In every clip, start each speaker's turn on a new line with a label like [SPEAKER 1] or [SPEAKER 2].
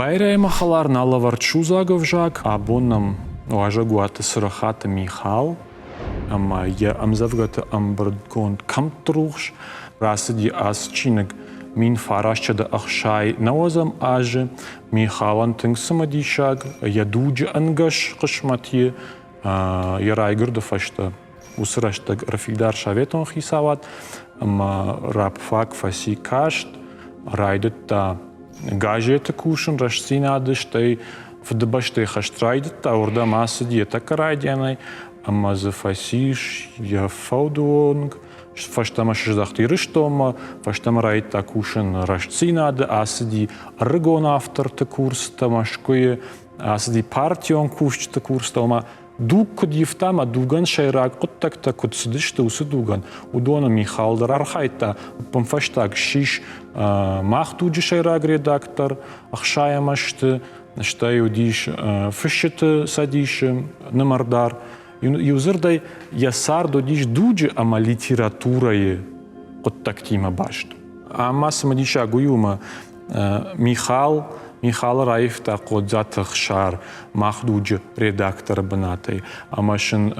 [SPEAKER 1] Байрай махалар на лаварчу заговжак, а боннам важагуата сырахата Михал, ама я амзавгата амбардгонд камтрухш, расади асчинг мин фарашчада ахшай навазам аже, Михалан тынгсамадишаг, ядуджи ангаш кышматье, ярайгырда фашта усыраштаг Рафидар шаветон хисават, ама рабфак фаси кашт, райдетта гажета кушен рашцинадыштай вдбаштай хаштрайдетта урда маса диета карайдянай, ама зафасиш я фаудонг, фаштама шиздахтирыштома, фаштама райта кушен рашцинады, асади рыгон авторта курс тамашкое, асади партион кушчта курс тома, дуг код ефтама дуган шайрак коттакта код сидышта усы дуган. Удона Михалдар архайта помфаштаг шиш махтуджи шайрак редактор, ахшаямашты, штай удиш фышчты садиш намардар. Юзырдай ясар додиш дуджи ама литературае коттактима башт. Ама самадиша гуюма Михал Раифта кодзатых шар махдуджи редактор банатай, амашин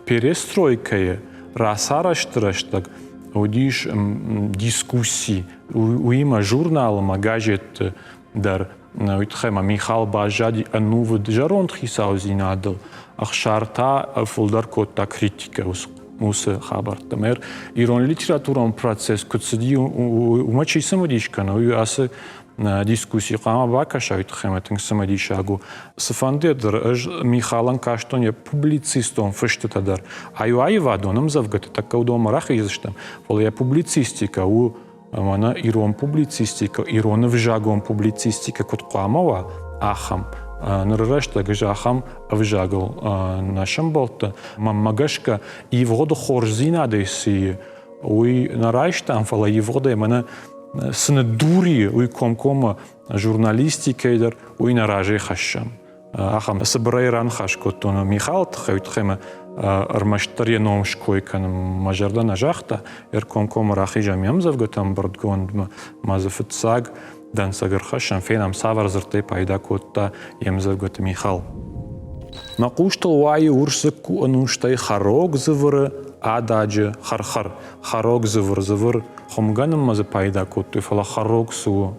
[SPEAKER 1] перестройкае расараштраштаг одиш дискуссии уима журналама газет дар уитхема Михал бажади анувд жаронд хисаузинадл ахшарта фулдар котта критика усы хабартамер ирон литературон процесс кутсиди умачи самодишкана уясы дискуссии қама бакашавит хеметін самадишагу. Сафандедр Михалан каштон я публицистом фыштатадар. Айвадоном завгата такка удома рахизштам. Фол я публицистика у мана ирон публицистика, ирон вжагон публицистика кот қамава ахам. Нарашта гажахам вжагал нашам болта. Мамагашка и врода хорзина деси. Уй нараштам фала и врода мана сынадури уй комкома журналистикейдер уй наражей хашам. Ахам собрайран хашкотона Михал тхаютхема армаштарья номшкойкан мажарда нажахта комкома рахижам ямзавгатам бардгонд мазафитсаг дан сагархашам фенам саварзыртай пайда котта ямзавгат Михал. Макуштал вай урсыку ануштай харог зывыры ададжи хархар харог зывыр хомганым маза пайда котты фала харог су.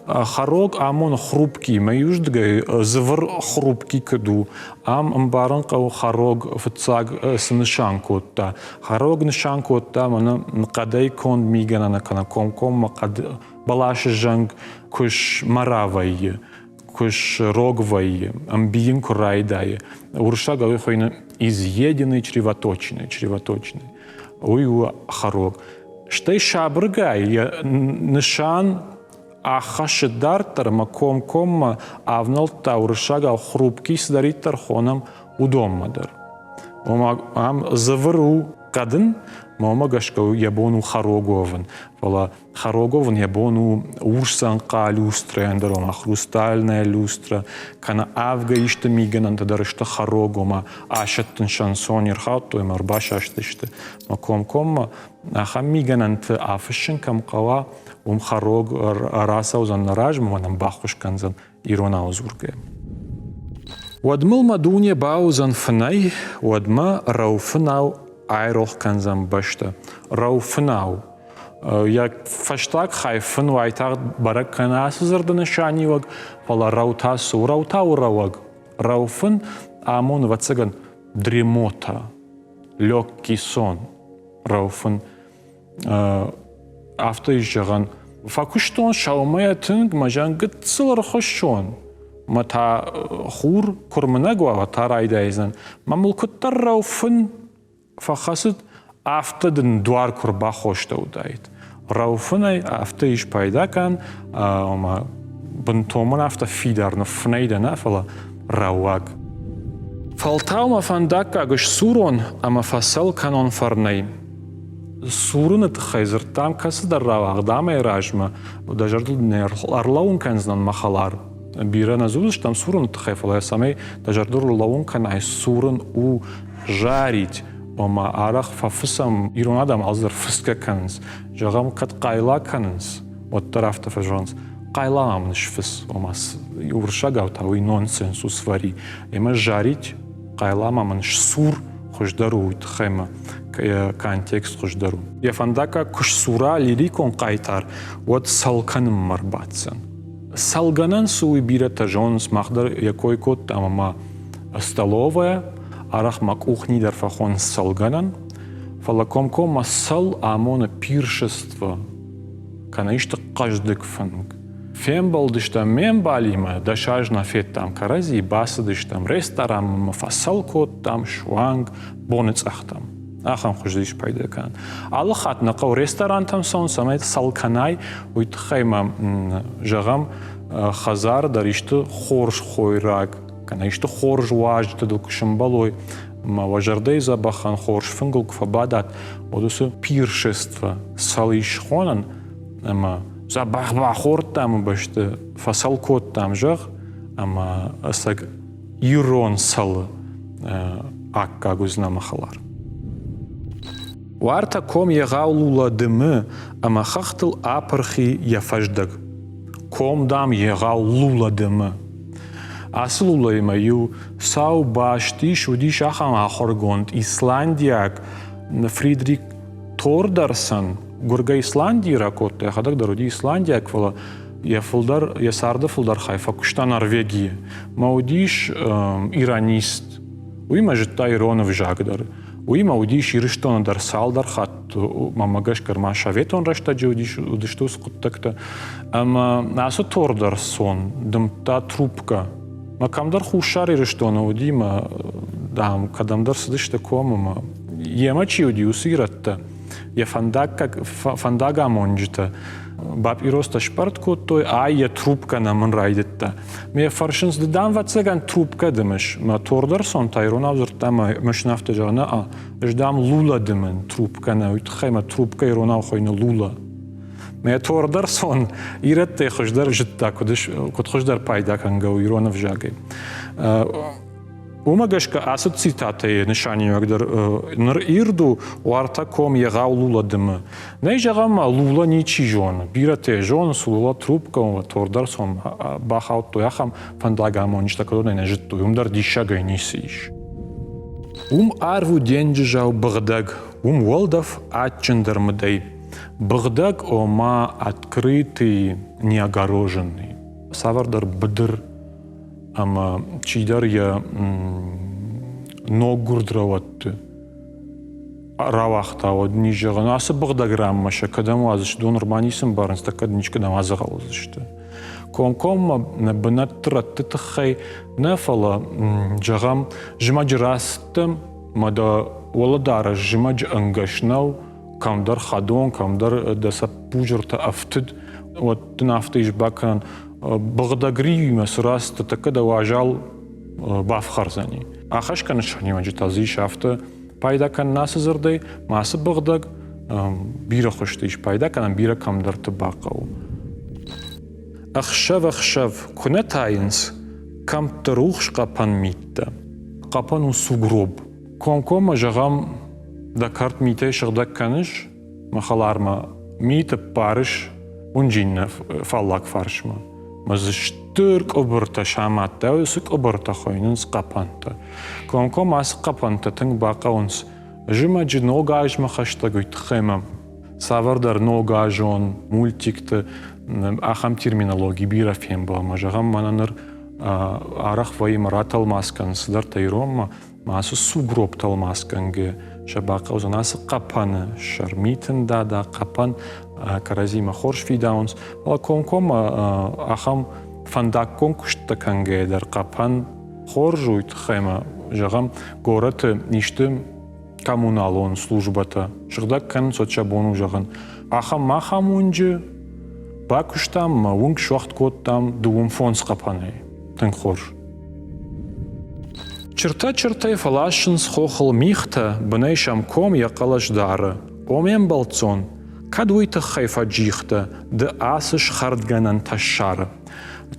[SPEAKER 1] Харог амон хрупкий маюждгай зывыр хрупкий каду ам амбаран кау харог фцаг сынышан котта. Харог нышан котта мана кадай кон мигана кана комком макад балаши жанг куш маравай куш рогвай амбиин курайдай урша гавы хойна изъеденный чревоточный. Уй харог. Штай шабргай я нышан ахашидартар маком авнал тауршагал хрупкий сдаритар хонам удоммадар. Ам завыру кадын мама гашкау ябону харогован. Вала харогован ябону урсанка люстра андрома хрустальная люстра. Кана авга ишта миганан тадарышта харогома ашаттын шансонер хату эмар башаштышты. Маком аха миганант афышын камкава харог раса узан наражма манам бахушканзан ирона узурге. Уадмыл мадуне баузан фнай, уадма рауфнау айрох канзан башта. Рауфнау. Як фаштак хайфн вайтаг баракканасы зарданышаниваг, пала раутасу раутаураваг. Рауфн амон вацаган дремота, легкий сон. Рауфн автоизжаган факуштон шаумая тынг мажан гыцылар хошон. Мата хур курманагва тарайдайзан. Мамулкуттар рауфн фахасыд автодын дуар курба хоштаудайд. Рауфнай автоиш пайдакан бынтоман авто фидарна фнайдана фала рауаг. Фалтаума фандака гыш сурон ама фасал канон фарнай. Сурын хайзыртам касы да равагдамай ражма. Дажардыл арлаун канзнан махалар. Бира назудыш там сурын хайфала самай дажардыр лаун канай сурын у жарить. Ома арах фафысам иронадам алзыр фыска каныз. Жағам кат қайла каныз. От тарафта фажонс. qaylamam nishfis omas urshagav tawi nonsensus vari ema jarit qaylamam nish sur خوشدارو تخیمه که کانتکست خوشدارو. یه فنداکا کش سورا لیریکون قایتار ود سالکنم مرباتسن. سالگنن سوی بیره تجونس مخدر یکوی کود اما ما столовая арах ма кухни дар фахон салганан фалакомко ма сал амона пиршество канаишта каждык фанг. Фем балдышта мен балима дашажна фет там карази басадыш там ресторан фасал кот там шванг бонец ахтам ахам хуждиш пайда кан алхат нақав ресторан там сон самет салканай уйт хайма жагам хазар даришты хорш хойрак канаишты хорж важты дукшимбалой ма важардей забахан хорш фингл кфабадат одусу пиршество салиш хонан ама забахбахор там башты фасал кот там жах ама асак ирон сал акка гузнамахалар. Варта ком егаулула дымы ама хахтыл апархи яфаждаг. Ком дам егаулула дымы. Асылула имаю сау башти шуди шахан ахоргонд Исландияк Фридрик Тордарсон Гурга Исландии ракот, я ходак дороди Исландия, квала я фулдар, я сарда фулдар хайфа, кушта Норвегия. Маудиш иронист, уима жита иронов жагдар, уима удиш ириштон дар салдар хат, мамагаш карма шаветон рашта джудиш удиштус куттакта, ама насо тордар сон, дымта трубка. Ма камдар хушар ириштона удима, дам кадамдар сидишта комама, ема чи удиус иратта. Я фандага монжта баб ироста шпарт коттой я трубка на мен райдетта ме фаршинс дам вацаган трубка демеш ма тордерсон тайрона зуртама мешнафта жана ждам лула демен трубка на утхайма трубка ирона хойна лула ме тордерсон иретте хождар житта кодиш код хождар пайда канга ирона вжагай Умагашка асо цитаты нишани агдар ныр ирду уарта ком егау лула дымы. Не жагама лула ничи жон. Бирате жон сулула трубка он тордар сом бахаут тояхам фандагамон ништа кодо не житту. Умдар дишагай нисиш. Арву денджи жау Багдаг. Волдов атчендер мдей. Багдаг ома открытый, неогороженный. Савардар бдр ама чидар я ногурдрават равахта од нижаган асы Багдаграмма шакадам азыш донор манисым барынс такад ничкадам азыгалызышты. Комком бнаттрат тхай нафала жагам жмаджрастым мада воладара жмадж ангашнау камдар хадон камдар даса пужрта афтд вот нафтыш бакан Багдагри масрас такада важал бафхарзани. Ахаш каншани маджитази шафта пайда кан насызырдай масы Багдаг бира хоштиш пайда кан бира камдарты бақау. Ахшав куна тайнс кам трух қапан митта. Қапан сугроб. Комкома жагам да карт митте шагдак каныш махаларма митте парыш унжинна фаллак фаршма. Мазыштырк обырта шаматта, өсік обырта қойнынс қапанта. Комком асы қапанта тың бақауынс. Жима жи нога ажма қашта гөйт қаймам. Савардар нога ажон, мультикті, ахам терминологи бира фем бама. Жағам мананыр арақ вайым раталмаскан, сыдар тайромма, масы сугроб талмасканге. Шабақаузан асы қапаны, шармитін да қапан, каразима хорш фидаунс. Ала комком ахам фандак конкушта канге дар қапан хоржуйт хайма жағам гораты ништы коммуналон службата. Шырдак кан сочабону жаған. Ахам махам унжы бакуштам унг шуахт коттам дуум фонс қапаны. Тын хорж. Черта фалашын схохал михта бынай шамком яқалаш дары. Омен балцон. Кадуйта хайфа джихта, да асыш хардганан ташары.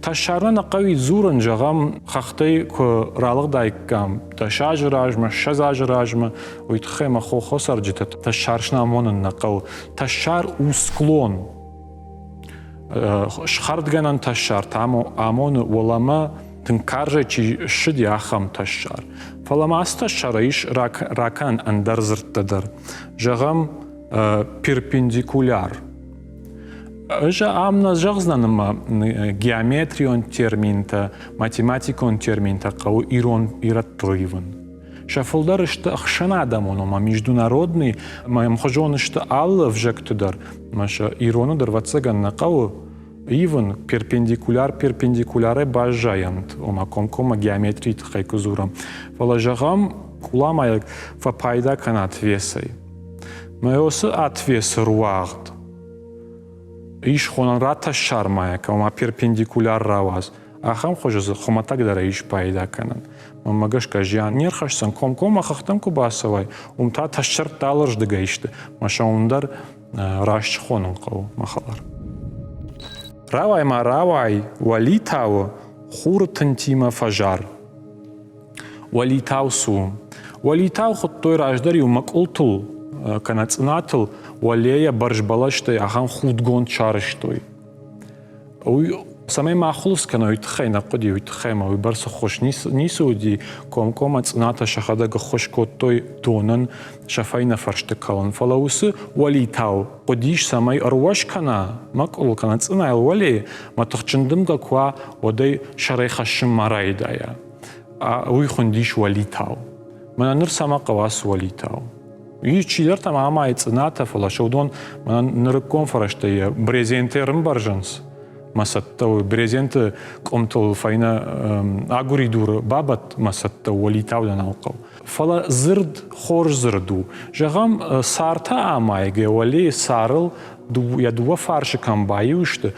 [SPEAKER 1] Ташарна нақави зуран жағам хахтай ко ралық дайкам. Ташажы ражма, шазажы ражма, уйтхайма хохосар жита. Ташаршна амонын нақау. Ташар усклон. шхардганан ташар тамо амон волама тынкарже чи шиди ахам ташар фалама асташара иш ракан андар зырттадар жагам перпендикуляр Жа амна жагзнанма геометрион терминта математикон терминта кау ирон иратрывын Шафолдар иште ахшана адамонома международный мхожон иште аллы вжектудар маша ирону дарвацаган накау ивен перпендикуляре бажаянт ома комкома геометрии тхайкузурам валажагам куламаяк фапайда канат весай маёсы отвес руагд иш хонрата шармаяк ома перпендикуляр раваз ахам хожозы хоматак дара иш пайда канан Магашка жан нерхашсан комкома хахтам кубасавай умта ташчар таларж дыгайшты маша ундар рашч хонун кау махалар Равай ма равай валитау хуртын тима фажар валитау су валитау хуттой раждари умакултул канацнатыл валея баржбалаштай ахам худгон чарыштой Самай махлус кана уйтхайна қоди уйтхайма уйбарса хош нисуди комкома цната шахадага хош коттой тонан шафайна фаршты калан фалаусы валитау қодиш самай арваш кана макул кана цнайл вали матахчындымга ква одай шарайхашым марайдая уйхондиш валитау мананыр сама қавас валитау Ичилер там амай цната фалашудон мананыр конфараштай брезентерым баржанс Масаттау брезенты комтол файна агуридур бабат масаттау валитаудан алқау. Фала зырд хор зырду. Жагам сарта амайге вали сарыл ядува фарши камбаюшты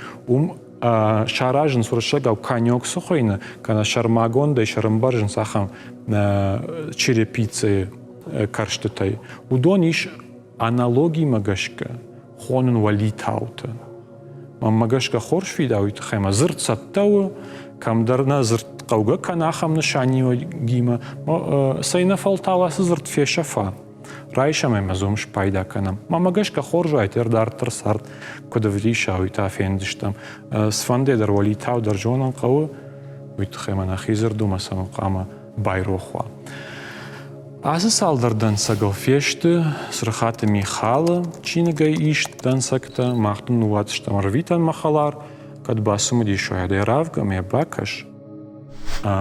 [SPEAKER 1] шаражын суршагау каньок сухойна кана шармагон да шармбаржын сахам черепицы карштытай. Удон иш аналогии магашка хонун валитаута. Магашка хоршвида уйтхайма зырт саттау камдарна зырт қауга канахам нышанио гима сайна фалталасы зырт фешафа райшамай мазомш пайда канам магашка хоржайт ердартыр сарт кодавриша уйта фендиштам сфандедар валитау даржонан қау уйтхайма нахизыр думасан қама байрохва Азы салдардан сагал фешті, сырхаты Михалы, чингай ишт дан сакта, махтун нуатыштам рвитан махалар, кадбасымы дешуядай равга, ме бакаш,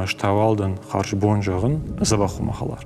[SPEAKER 1] штавалдан харш бонжағын забаху махалар.